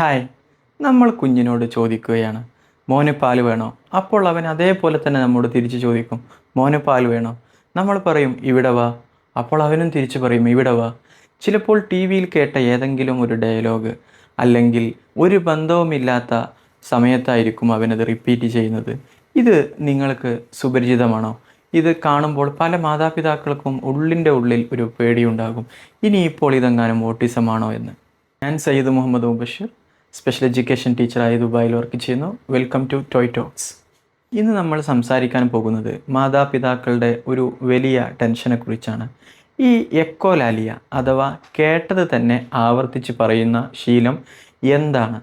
Hi, നമ്മൾ കുഞ്ഞിനോട് ചോദിക്കുകയാണ്, മോന് പാൽ വേണോ? അപ്പോൾ അവൻ അതേപോലെ തന്നെ നമ്മോട് തിരിച്ച് ചോദിക്കും, മോന് പാൽ വേണോ? നമ്മൾ പറയും ഇവിടെ വാ. അപ്പോൾ അവനും തിരിച്ച് പറയും ഇവിടെ വാ. ചിലപ്പോൾ ടി വിയിൽ കേട്ട ഏതെങ്കിലും ഒരു ഡയലോഗ് അല്ലെങ്കിൽ ഒരു ബന്ധവുമില്ലാത്ത സമയത്തായിരിക്കും അവനത് റിപ്പീറ്റ് ചെയ്യുന്നത്. ഇത് നിങ്ങൾക്ക് സുപരിചിതമാണോ? ഇത് കാണുമ്പോൾ പല മാതാപിതാക്കൾക്കും ഉള്ളിൻ്റെ ഉള്ളിൽ ഒരു പേടിയുണ്ടാകും, ഇനിയിപ്പോൾ ഇതെങ്ങാനും ഓട്ടിസമാണോ എന്ന്. ഞാൻ സയ്യിദ് മുഹമ്മദ് മുബഷിർ, സ്പെഷ്യൽ എഡ്യൂക്കേഷൻ ടീച്ചറായി ദുബായിൽ വർക്ക് ചെയ്യുന്നു. Welcome to Toy Talks. ഇന്ന് നമ്മൾ സംസാരിക്കാൻ പോകുന്നത് മാതാപിതാക്കളുടെ ഒരു വലിയ ടെൻഷനെ കുറിച്ചാണ്. ഈ എക്കോലാലിയ അഥവാ കേട്ടത് തന്നെ ആവർത്തിച്ച് പറയുന്ന ശീലം എന്താണ്?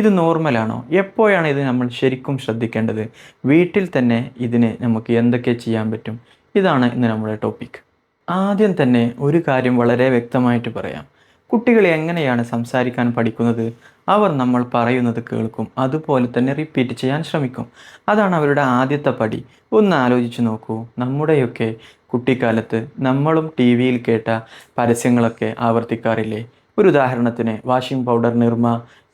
ഇത് നോർമലാണോ? എപ്പോഴാണ് ഇത് നമ്മൾ ശരിക്കും ശ്രദ്ധിക്കേണ്ടത്? വീട്ടിൽ തന്നെ ഇതിന് നമുക്ക് എന്തൊക്കെ ചെയ്യാൻ പറ്റും? ഇതാണ് ഇന്ന് നമ്മുടെ ടോപ്പിക്. ആദ്യം തന്നെ ഒരു കാര്യം വളരെ വ്യക്തമായിട്ട് പറയാം. കുട്ടികൾ എങ്ങനെയാണ് സംസാരിക്കാൻ പഠിക്കുന്നത്? അവർ നമ്മൾ പറയുന്നത് കേൾക്കും, അതുപോലെ തന്നെ റിപ്പീറ്റ് ചെയ്യാൻ ശ്രമിക്കും. അതാണ് അവരുടെ ആദ്യത്തെ പടി. ഒന്ന് ആലോചിച്ച് നോക്കൂ, നമ്മുടെയൊക്കെ കുട്ടിക്കാലത്ത് നമ്മളും ടി വിയിൽ കേട്ട പരസ്യങ്ങളൊക്കെ ആവർത്തിക്കാറില്ലേ? ഒരു ഉദാഹരണത്തിന് വാഷിംഗ് പൗഡർ നിർമ്മ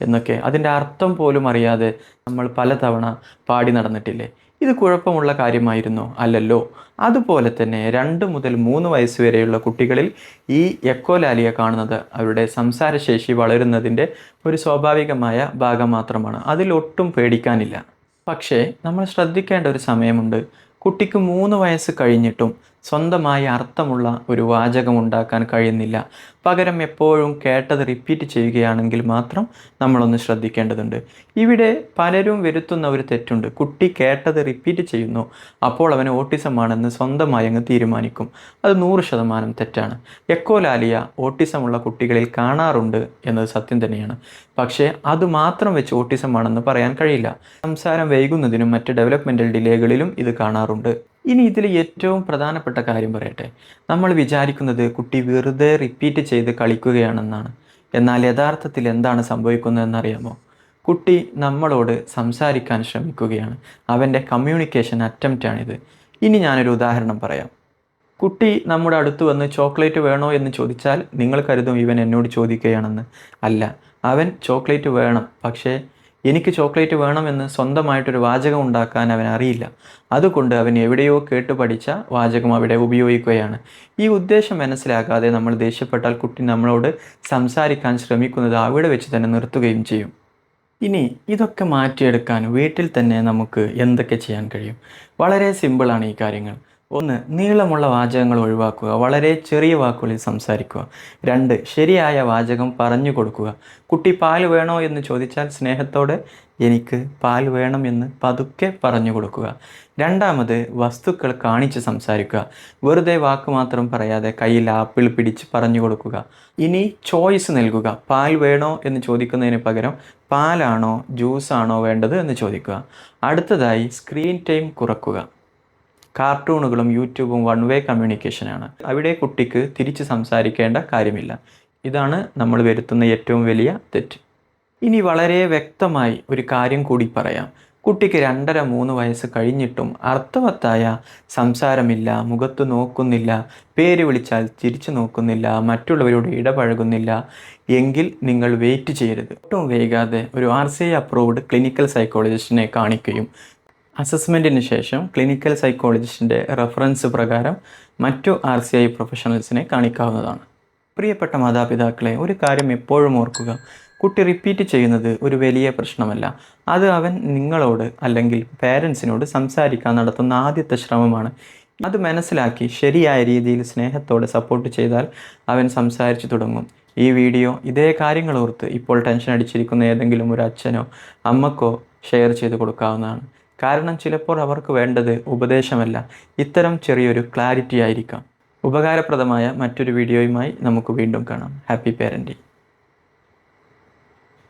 എന്നൊക്കെ അതിൻ്റെ അർത്ഥം പോലും അറിയാതെ നമ്മൾ പലതവണ പാടി നടന്നിട്ടില്ലേ? ഇത് കുഴപ്പമുള്ള കാര്യമായിരുന്നോ? അല്ലല്ലോ. അതുപോലെ തന്നെ 2 മുതൽ 3 വയസ്സ് വരെയുള്ള കുട്ടികളിൽ ഈ എക്കോലാലിയ കാണുന്നത് അവരുടെ സംസാരശേഷി വളരുന്നതിൻ്റെ ഒരു സ്വാഭാവികമായ ഭാഗം മാത്രമാണ്. അതിലൊട്ടും പേടിക്കാനില്ല. പക്ഷേ നമ്മൾ ശ്രദ്ധിക്കേണ്ട ഒരു സമയമുണ്ട്. കുട്ടിക്ക് 3 വയസ്സ് കഴിഞ്ഞിട്ടും സ്വന്തമായി അർത്ഥമുള്ള ഒരു വാചകം ഉണ്ടാക്കാൻ കഴിയുന്നില്ല. പകരം എപ്പോഴും കേട്ടത് റിപ്പീറ്റ് ചെയ്യുകയാണെങ്കിൽ മാത്രം നമ്മളൊന്ന് ശ്രദ്ധിക്കേണ്ടതുണ്ട്. ഇവിടെ പലരും വരുത്തുന്ന ഒരു തെറ്റുണ്ട്. കുട്ടി കേട്ടത് റിപ്പീറ്റ് ചെയ്യുന്നു, അപ്പോൾ അവന് ഓട്ടിസമാണെന്ന് സ്വന്തമായി അങ്ങ് തീരുമാനിക്കും. അത് 100% തെറ്റാണ്. എക്കോലാലിയ ഓട്ടിസമുള്ള കുട്ടികളിൽ കാണാറുണ്ട് എന്നത് സത്യം തന്നെയാണ്. പക്ഷേ അത് മാത്രം വെച്ച് ഓട്ടിസമാണെന്ന് പറയാൻ കഴിയില്ല. സംസാരം വൈകുന്നതിനും മറ്റ് ഡെവലപ്മെൻറ്റൽ ഡിലേകളിലും ഇത് കാണാറുണ്ട്. ഇനി ഇതിൽ ഏറ്റവും പ്രധാനപ്പെട്ട കാര്യം പറയട്ടെ. നമ്മൾ വിചാരിക്കുന്നത് കുട്ടി വെറുതെ റിപ്പീറ്റ് ചെയ്ത് കളിക്കുകയാണെന്നാണ്. എന്നാൽ യഥാർത്ഥത്തിൽ എന്താണ് സംഭവിക്കുന്നതെന്നറിയാമോ? കുട്ടി നമ്മളോട് സംസാരിക്കാൻ ശ്രമിക്കുകയാണ്. അവൻ്റെ കമ്മ്യൂണിക്കേഷൻ അറ്റംപ്റ്റാണിത്. ഇനി ഞാനൊരു ഉദാഹരണം പറയാം. കുട്ടി നമ്മുടെ അടുത്ത് വന്ന് ചോക്ലേറ്റ് വേണോ എന്ന് ചോദിച്ചാൽ നിങ്ങൾ കരുതും ഇവൻ എന്നോട് ചോദിക്കുകയാണെന്ന്. അല്ല, അവൻ ചോക്ലേറ്റ് വേണം, പക്ഷേ എനിക്ക് ചോക്ലേറ്റ് വേണമെന്ന് സ്വന്തമായിട്ടൊരു വാചകം ഉണ്ടാക്കാൻ അവൻ അറിയില്ല. അതുകൊണ്ട് അവൻ എവിടെയോ കേട്ട് പഠിച്ച വാചകം അവിടെ ഉപയോഗിക്കുകയാണ്. ഈ ഉദ്ദേശം മനസ്സിലാക്കാതെ നമ്മൾ ദേഷ്യപ്പെട്ടാൽ കുട്ടി നമ്മളോട് സംസാരിക്കാൻ ശ്രമിക്കുന്നത് അവിടെ വെച്ച് തന്നെ നിർത്തുകയും ചെയ്യും. ഇനി ഇതൊക്കെ മാറ്റിയെടുക്കാൻ വീട്ടിൽ തന്നെ നമുക്ക് എന്തൊക്കെ ചെയ്യാൻ കഴിയും? വളരെ സിമ്പിളാണ് ഈ കാര്യങ്ങൾ. 1. നീളമുള്ള വാചകങ്ങൾ ഒഴിവാക്കുക. വളരെ ചെറിയ വാക്കുകളിൽ സംസാരിക്കുക. 2. ശരിയായ വാചകം പറഞ്ഞു കൊടുക്കുക. കുട്ടി പാൽ വേണോ എന്ന് ചോദിച്ചാൽ സ്നേഹത്തോടെ എനിക്ക് പാൽ വേണം എന്ന് പതുക്കെ പറഞ്ഞു കൊടുക്കുക. 2. വസ്തുക്കൾ കാണിച്ച് സംസാരിക്കുക. വെറുതെ വാക്ക് മാത്രം പറയാതെ കയ്യിൽ ആപ്പിൾ പിടിച്ച് പറഞ്ഞു കൊടുക്കുക. ഇനി ചോയ്സ് നൽകുക. പാൽ വേണോ എന്ന് ചോദിക്കുന്നതിന് പകരം പാലാണോ ജ്യൂസാണോ വേണ്ടത് എന്ന് ചോദിക്കുക. അടുത്തതായി സ്ക്രീൻ ടൈം കുറക്കുക. കാർട്ടൂണുകളും യൂട്യൂബും 1 വേ കമ്മ്യൂണിക്കേഷനാണ്. അവിടെ കുട്ടിക്ക് തിരിച്ച് സംസാരിക്കേണ്ട കാര്യമില്ല. ഇതാണ് നമ്മൾ വരുത്തുന്ന ഏറ്റവും വലിയ തെറ്റ്. ഇനി വളരെ വ്യക്തമായി ഒരു കാര്യം കൂടി പറയാം. കുട്ടിക്ക് 2.5-3 വയസ്സ് കഴിഞ്ഞിട്ടും അർത്ഥവത്തായ സംസാരമില്ല, മുഖത്ത് നോക്കുന്നില്ല, പേര് വിളിച്ചാൽ തിരിച്ചു നോക്കുന്നില്ല, മറ്റുള്ളവരോട് ഇടപഴകുന്നില്ല എങ്കിൽ നിങ്ങൾ വെയിറ്റ് ചെയ്യരുത്. ഒട്ടും വൈകാതെ ഒരു RCI അപ്രൂവ്ഡ് ക്ലിനിക്കൽ സൈക്കോളജിസ്റ്റിനെ കാണിക്കുകയും അസസ്മെൻറ്റിന് ശേഷം ക്ലിനിക്കൽ സൈക്കോളജിസ്റ്റിൻ്റെ റെഫറൻസ് പ്രകാരം മറ്റു RCI പ്രൊഫഷണൽസിനെ കാണിക്കാവുന്നതാണ്. പ്രിയപ്പെട്ട മാതാപിതാക്കളെ, ഒരു കാര്യം എപ്പോഴും ഓർക്കുക. കുട്ടി റിപ്പീറ്റ് ചെയ്യുന്നത് ഒരു വലിയ പ്രശ്നമല്ല. അത് അവൻ നിങ്ങളോട് അല്ലെങ്കിൽ പേരൻസിനോട് സംസാരിക്കാൻ നടത്തുന്ന ആദ്യത്തെ ശ്രമമാണ്. അത് മനസ്സിലാക്കി ശരിയായ രീതിയിൽ സ്നേഹത്തോടെ സപ്പോർട്ട് ചെയ്താൽ അവൻ സംസാരിച്ചു തുടങ്ങും. ഈ വീഡിയോ ഇതേ കാര്യങ്ങൾ ഓർത്ത് ഇപ്പോൾ ടെൻഷൻ അടിച്ചിരിക്കുന്ന ഏതെങ്കിലും ഒരു അച്ഛനോ അമ്മക്കോ ഷെയർ ചെയ്ത് കൊടുക്കാവുന്നതാണ്. കാരണം ചിലപ്പോൾ അവർക്ക് വേണ്ടത് ഉപദേശമല്ല, ഇത്തരം ചെറിയൊരു ക്ലാരിറ്റി ആയിരിക്കാം. ഉപകാരപ്രദമായ മറ്റൊരു വീഡിയോയുമായി നമുക്ക് വീണ്ടും കാണാം. Happy parenting.